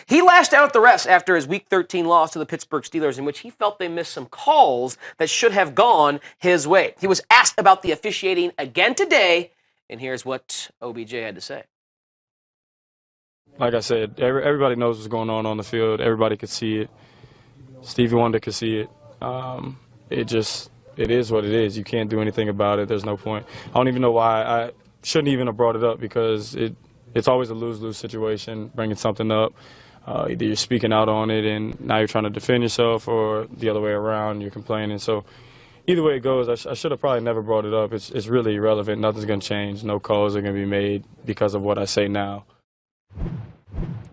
He lashed out at the refs after his Week 13 loss to the Pittsburgh Steelers, in which he felt they missed some calls that should have gone his way. He was asked about the officiating again today, and here's what OBJ had to say. Like I said, everybody knows what's going on the field. Everybody could see it. Stevie Wonder could see it. It is what it is. You can't do anything about it. There's no point. I don't even know why I shouldn't even have brought it up, because it's always a lose-lose situation, bringing something up. Either you're speaking out on it and now you're trying to defend yourself, or the other way around, you're complaining. So either way it goes, I should have probably never brought it up. It's really irrelevant. Nothing's going to change. No calls are going to be made because of what I say now.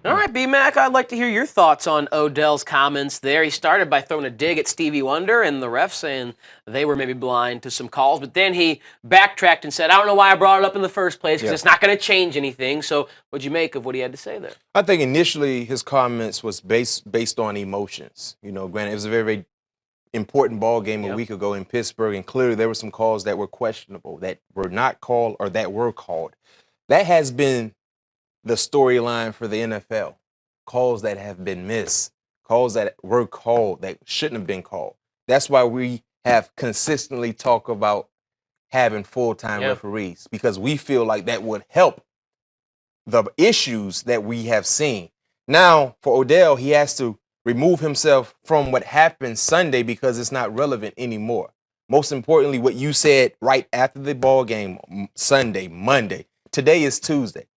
All right, B-Mac, I'd like to hear your thoughts on Odell's comments there. He started by throwing a dig at Stevie Wonder and the refs, saying they were maybe blind to some calls. But then he backtracked and said, I don't know why I brought it up in the first place, because it's not going to change anything. So what'd you make of what he had to say there? I think initially his comments was based on emotions. You know, granted, it was a very, very important ball game a week ago in Pittsburgh, and clearly there were some calls that were questionable, that were not called or that were called. That has been the storyline for the NFL. Calls that have been missed, calls that were called that shouldn't have been called. That's why we have consistently talked about having full-time referees, because we feel like that would help the issues that we have seen. Now, for Odell, he has to remove himself from what happened Sunday because it's not relevant anymore. Most importantly, what you said right after the ball game, Sunday, Monday. Today is Tuesday.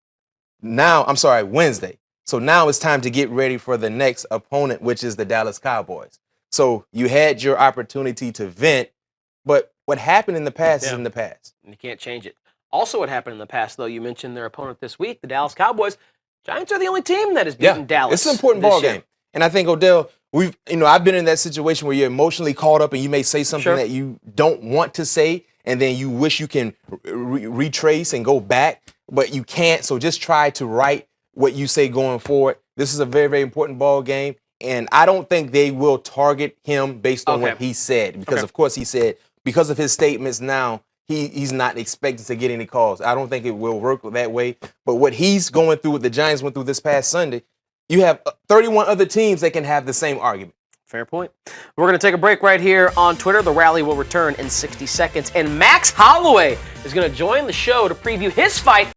Wednesday. So now it's time to get ready for the next opponent, which is the Dallas Cowboys. So you had your opportunity to vent, but what happened in the past is in the past. And you can't change it. Also, what happened in the past, though, you mentioned their opponent this week, the Dallas Cowboys. Giants are the only team that has beaten Dallas. It's an important ball game. And I think, Odell, I've been in that situation where you're emotionally caught up and you may say something that you don't want to say, and then you wish you can retrace and go back, but you can't. So just try to write what you say going forward. This is a very, very important ball game, and I don't think they will target him based on what he said, because, of course, he said because of his statements now, he's not expected to get any calls. I don't think it will work that way. But what he's going through, what the Giants went through this past Sunday, you have 31 other teams that can have the same argument. Fair point. We're going to take a break right here on Twitter. The rally will return in 60 seconds. And Max Holloway is going to join the show to preview his fight